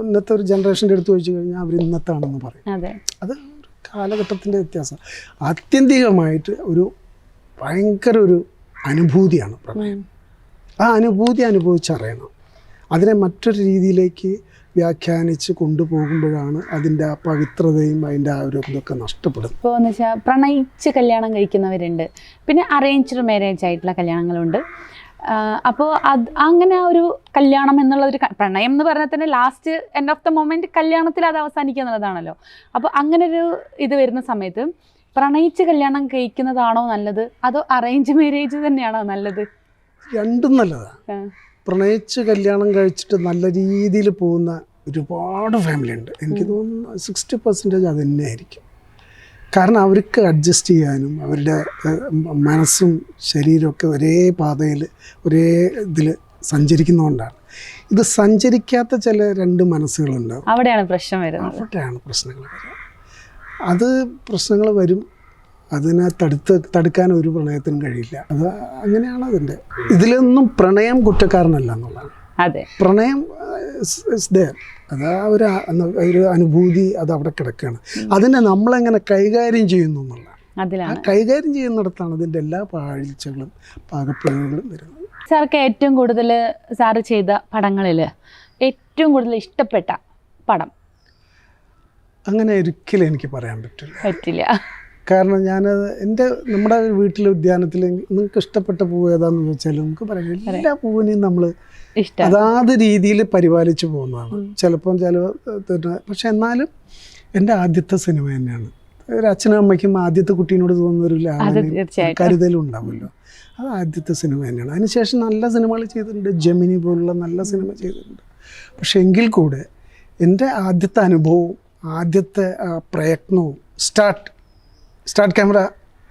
ഇന്നത്തെ ഒരു ജനറേഷൻ്റെ അടുത്ത് ചോദിച്ചു കഴിഞ്ഞാൽ അവർ ഇന്നത്താണെന്ന് പറയും. അത് കാലഘട്ടത്തിൻ്റെ വ്യത്യാസം. ആത്യന്തികമായിട്ട് ഒരു ഭയങ്കര ഒരു അനുഭൂതിയാണ് പ്രണയം. ആ അനുഭൂതി അനുഭവിച്ചറിയണം. അതിനെ മറ്റൊരു രീതിയിലേക്ക് വ്യാഖ്യാനിച്ച് കൊണ്ടുപോകുമ്പോഴാണ് അതിൻ്റെ ആ പവിത്രതയും അതിൻ്റെ ആ ഒരു ഇതൊക്കെ നഷ്ടപ്പെടും. ഇപ്പോൾ എന്ന് വെച്ചാൽ പ്രണയിച്ച് കല്യാണം കഴിക്കുന്നവരുണ്ട്, പിന്നെ അറേഞ്ച്ഡ് മാരേജ് ആയിട്ടുള്ള കല്യാണങ്ങളുണ്ട്. അപ്പോൾ അങ്ങനെ ആ ഒരു കല്യാണം എന്നുള്ളൊരു പ്രണയം എന്ന് പറഞ്ഞാൽ തന്നെ last end of the moment കല്യാണത്തിൽ അത് അവസാനിക്കുക എന്നുള്ളതാണല്ലോ. അപ്പോൾ അങ്ങനൊരു ഇത് വരുന്ന സമയത്ത് പ്രണയിച്ച് കല്യാണം കഴിക്കുന്നതാണോ നല്ലത്, അതോ അറേഞ്ച് മാരേജ് തന്നെയാണോ നല്ലത്? രണ്ടും നല്ലതാണ്. പ്രണയിച്ച് കല്യാണം കഴിച്ചിട്ട് നല്ല രീതിയിൽ പോകുന്ന ഒരുപാട് ഫാമിലി ഉണ്ട്. എനിക്ക് തോന്നുന്നു 60% അത് തന്നെ ആയിരിക്കും. കാരണം അവർക്ക് അഡ്ജസ്റ്റ് ചെയ്യാനും അവരുടെ മനസ്സും ശരീരമൊക്കെ ഒരേ പാതയിൽ ഒരേ ഇതിൽ സഞ്ചരിക്കുന്നതുകൊണ്ടാണ്. ഇത് സഞ്ചരിക്കാത്ത ചില രണ്ട് മനസ്സുകളുണ്ടാവും. അവിടെയാണ് പ്രശ്നം വരുന്നത്. അവിടെയാണ് പ്രശ്നങ്ങൾ വരിക. അത് പ്രശ്നങ്ങൾ വരും. അതിനെ തടുക്കാൻ ഒരു പ്രണയത്തിനും കഴിയില്ല. അത് അങ്ങനെയാണ് അതിൻ്റെ. ഇതിലൊന്നും പ്രണയം കുറ്റക്കാരനല്ല എന്നുള്ളതാണ്. അതെ, പ്രണയം ഇസ് ദേർ. അത് ഒരു അനുഭൂതി അത് അവിടെ കിടക്കുകയാണ്. അതിനെ നമ്മളെങ്ങനെ കൈകാര്യം ചെയ്യുന്നു എന്നുള്ളതാണ്. ആ കൈകാര്യം ചെയ്യുന്നിടത്താണ് ഇതിൻ്റെ എല്ലാ പാഴ്ചകളും പാകപ്പിഴകളും വരുന്നത്. സാർക്ക് ഏറ്റവും കൂടുതൽ സാറ് ചെയ്ത പടങ്ങളിൽ ഏറ്റവും കൂടുതൽ ഇഷ്ടപ്പെട്ട പടം? അങ്ങനെ ഒരിക്കലും എനിക്ക് പറയാൻ പറ്റില്ല. കാരണം നമ്മുടെ വീട്ടിലെ ഉദ്യാനത്തിൽ നിങ്ങൾക്ക് ഇഷ്ടപ്പെട്ട പൂവ് ഏതാണെന്ന് ചോദിച്ചാൽ നമുക്ക് പറയാം എല്ലാ പൂവിനെയും നമ്മൾ അതാത് രീതിയിൽ പരിപാലിച്ച് പോകുന്നതാണ്. ചിലപ്പം പക്ഷെ എന്നാലും എൻ്റെ ആദ്യത്തെ സിനിമ തന്നെയാണ്. ഒരു അച്ഛനും അമ്മയ്ക്കും ആദ്യത്തെ കുട്ടീനോട് തോന്നുന്നൊരു കരുതലും ഉണ്ടാവുമല്ലോ. അത് ആദ്യത്തെ സിനിമ തന്നെയാണ്. അതിനുശേഷം നല്ല സിനിമകൾ ചെയ്തിട്ടുണ്ട്, ജെമിനി പോലുള്ള നല്ല സിനിമ ചെയ്തിട്ടുണ്ട്. പക്ഷെ എങ്കിൽ കൂടെ എൻ്റെ ആദ്യത്തെ അനുഭവവും ആദ്യത്തെ പ്രയത്നവും സ്റ്റാർട്ട് ക്യാമറ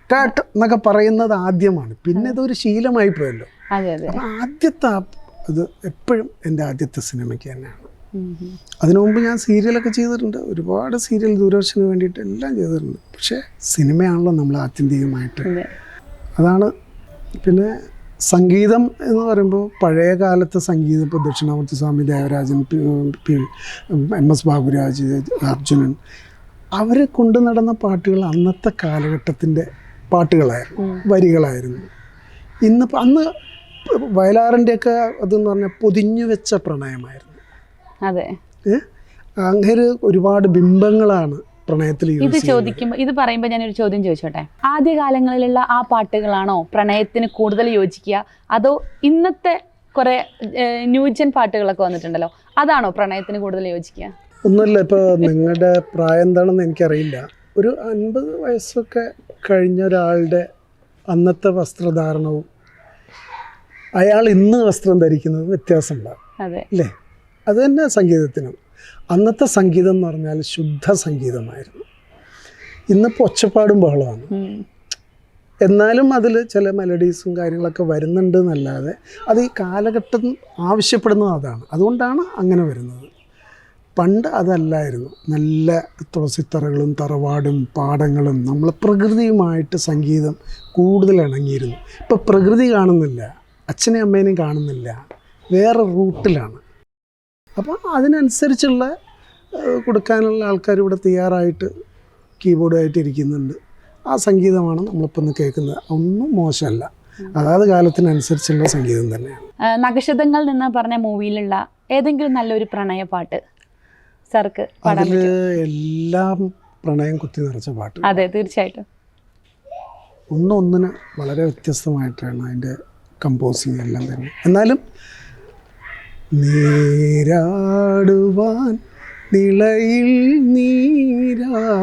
സ്റ്റാർട്ട് എന്നൊക്കെ പറയുന്നത് ആദ്യമാണ്. പിന്നെ ഇതൊരു ശീലമായി പോയല്ലോ. അപ്പം ആദ്യത്തെ അത് എപ്പോഴും എൻ്റെ ആദ്യത്തെ സിനിമയ്ക്ക് തന്നെയാണ്. അതിനു മുമ്പ് ഞാൻ സീരിയലൊക്കെ ചെയ്തിട്ടുണ്ട്, ഒരുപാട് സീരിയൽ ദൂരദർശന് വേണ്ടിയിട്ട് എല്ലാം ചെയ്തിട്ടുണ്ട്. പക്ഷേ സിനിമയാണല്ലോ നമ്മൾ ആത്യന്തികമായിട്ട്. അതാണ്. പിന്നെ സംഗീതം എന്ന് പറയുമ്പോൾ പഴയ കാലത്തെ സംഗീതം, ഇപ്പോൾ ദക്ഷിണാമൂർത്തി സ്വാമി, ദേവരാജൻ, MS ബാബുരാജ്, അർജുനൻ, അവർ കൊണ്ടു നടന്ന പാട്ടുകൾ അന്നത്തെ കാലഘട്ടത്തിൻ്റെ പാട്ടുകളായിരുന്നു, വരികളായിരുന്നു. അന്ന് വയലാറിൻ്റെയൊക്കെ അതെന്ന് പറഞ്ഞാൽ പൊതിഞ്ഞു വെച്ച പ്രണയമായിരുന്നു. അതെ, അങ്ങനെ ഒരുപാട് ബിംബങ്ങളാണ് പ്രണയത്തിൽ. ഇത് പറയുമ്പോൾ ഞാനൊരു ചോദ്യം ചോദിച്ചോട്ടെ. ആദ്യകാലങ്ങളിലുള്ള ആ പാട്ടുകളാണോ പ്രണയത്തിന് കൂടുതൽ യോജിക്കുക, അതോ ഇന്നത്തെ കുറെ ന്യൂജൻ പാട്ടുകളൊക്കെ വന്നിട്ടുണ്ടല്ലോ അതാണോ പ്രണയത്തിന് കൂടുതൽ യോജിക്കുക? ഒന്നുമില്ല, ഇപ്പോൾ നിങ്ങളുടെ പ്രായം എന്താണെന്ന് എനിക്കറിയില്ല. ഒരു 50 വയസ്സൊക്കെ കഴിഞ്ഞ ഒരാളുടെ അന്നത്തെ വസ്ത്രധാരണവും അയാൾ ഇന്ന് വസ്ത്രം ധരിക്കുന്നത് വ്യത്യാസമുണ്ടാകും അല്ലേ? അത് തന്നെ സംഗീതത്തിനും. അന്നത്തെ സംഗീതം എന്ന് പറഞ്ഞാൽ ശുദ്ധ സംഗീതമായിരുന്നു. ഇന്നിപ്പോൾ ഒച്ചപ്പാടും ബഹളമാണ്. എന്നാലും അതിൽ ചില മെലഡീസും കാര്യങ്ങളൊക്കെ വരുന്നുണ്ട് എന്നല്ലാതെ അത് ഈ കാലഘട്ടം ആവശ്യപ്പെടുന്നത് അതാണ്. അതുകൊണ്ടാണ് അങ്ങനെ വരുന്നത്. പണ്ട് അതല്ലായിരുന്നു. നല്ല തുളസിത്തറകളും തറവാടും പാടങ്ങളും നമ്മളെ പ്രകൃതിയുമായിട്ട് സംഗീതം കൂടുതൽ ഇണങ്ങിയിരുന്നു. ഇപ്പോൾ പ്രകൃതി കാണുന്നില്ല, അച്ഛനെയും അമ്മേനെയും കാണുന്നില്ല, വേറെ റൂട്ടിലാണ്. അപ്പോൾ അതിനനുസരിച്ചുള്ള കൊടുക്കാനുള്ള ആൾക്കാർ ഇവിടെ തയ്യാറായിട്ട് കീബോർഡായിട്ട് ഇരിക്കുന്നുണ്ട്. ആ സംഗീതമാണ് നമ്മളിപ്പോൾ ഒന്ന് കേൾക്കുന്നത്. ഒന്നും മോശമല്ല, അതാത് കാലത്തിനനുസരിച്ചുള്ള സംഗീതം തന്നെയാണ്. നക്ഷതങ്ങൾ എന്ന് പറഞ്ഞ മൂവിയിലുള്ള ഏതെങ്കിലും നല്ലൊരു പ്രണയപ്പാട്ട് സാർക്ക് പാടാൻ അതിൽ എല്ലാം പ്രണയം കുത്തി നിറച്ച പാട്ട്. അതെ, തീർച്ചയായിട്ടും. ഒന്നൊന്നിന് വളരെ വ്യത്യസ്തമായിട്ടാണ് അതിൻ്റെ കമ്പോസിങ് എല്ലാം തന്നെ. എന്നാലും നീരാടുവാൻ നിളയിൽ നീരാടുവാൻ,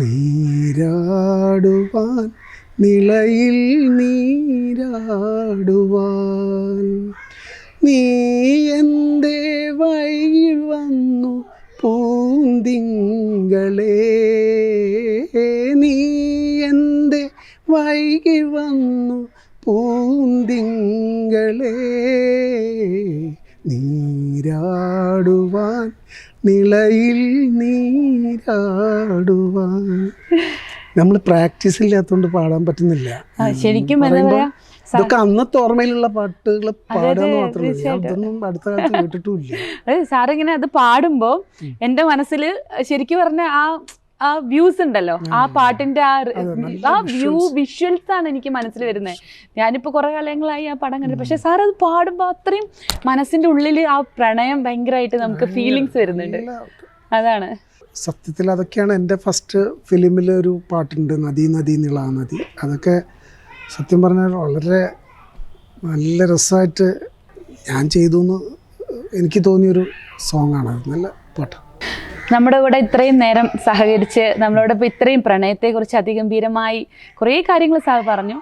നീരാടുവാൻ നിളയിൽ നീരാടുവാൻ, നീ എൻ്റെ വഴി വന്നു പൂന്തിങ്കളേ, നീ എൻ്റെ വഴി വന്നു പൂന്തിങ്കളേ, നീരാടുവാൻ നിളയിൽ നീരാടുവാൻ. നമ്മൾ പ്രാക്ടീസ് ഇല്ലാത്തതുകൊണ്ട് പാടാൻ പറ്റുന്നില്ല. ശരിക്കും എന്താ പറയാ, ഇതൊക്കെ അന്നത്തെ ഓർമ്മയിലുള്ള പാട്ടുകൾ പാടാന്ന് മാത്രമേ അതൊന്നും അടുത്ത കാലത്ത് കേട്ടിട്ടുമില്ല. സാറിങ്ങനെ അത് പാടുമ്പോ എന്റെ മനസ്സിൽ ശരിക്കും പറഞ്ഞ ആ വ്യൂസ് ഉണ്ടല്ലോ, ആ പാട്ടിന്റെ ആ വ്യൂ വിഷ്വൽസ് ആണ് എനിക്ക് മനസ്സിൽ വരുന്നത്. ഞാനിപ്പോ കുറെ കാലങ്ങളായി ആ പടം കണ്ടു, പക്ഷെ സാർ അത് പാടുമ്പോ അത്രയും മനസ്സിന്റെ ഉള്ളിൽ ആ പ്രണയം ഭയങ്കരമായിട്ട് നമുക്ക് ഫീലിങ്സ് വരുന്നുണ്ട്. അതാണ് സത്യത്തിൽ. അതൊക്കെയാണ് എൻ്റെ ഫസ്റ്റ് ഫിലിമിൽ ഒരു പാട്ടുണ്ട്, നദി നദി നിള നദി. അതൊക്കെ സത്യം പറഞ്ഞാൽ വളരെ നല്ല രസമായിട്ട് ഞാൻ ചെയ്തു എന്ന് എനിക്ക് തോന്നിയൊരു സോങ്ങാണ്. അത് നല്ല പാട്ട്. നമ്മുടെ കൂടെ ഇത്രയും നേരം സഹകരിച്ച് നമ്മളോടൊപ്പം ഇത്രയും പ്രണയത്തെക്കുറിച്ച് അതിഗംഭീരമായി കുറേ കാര്യങ്ങൾ സാർ പറഞ്ഞു.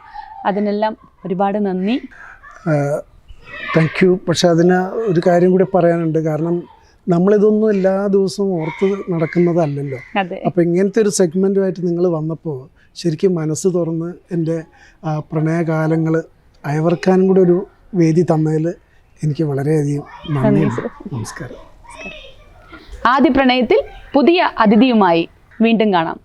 അതിനെല്ലാം ഒരുപാട് നന്ദി. Thank you. പക്ഷെ അതിന് ഒരു കാര്യം കൂടി പറയാനുണ്ട്. കാരണം നമ്മളിതൊന്നും എല്ലാ ദിവസവും ഓർത്ത് നടക്കുന്നതല്ലല്ലോ. അപ്പോൾ ഇങ്ങനത്തെ ഒരു സെഗ്മെൻറ്റുമായിട്ട് നിങ്ങൾ വന്നപ്പോൾ ശരിക്കും മനസ്സ് തുറന്ന് എൻ്റെ പ്രണയകാലങ്ങൾ അയവർക്കാനും കൂടെ ഒരു വേദി തന്നതിൽ എനിക്ക് വളരെയധികം നന്ദിയുണ്ട്. നമസ്കാരം. ആദ്യ പ്രണയത്തിൽ പുതിയ അതിഥിയുമായി വീണ്ടും കാണാം.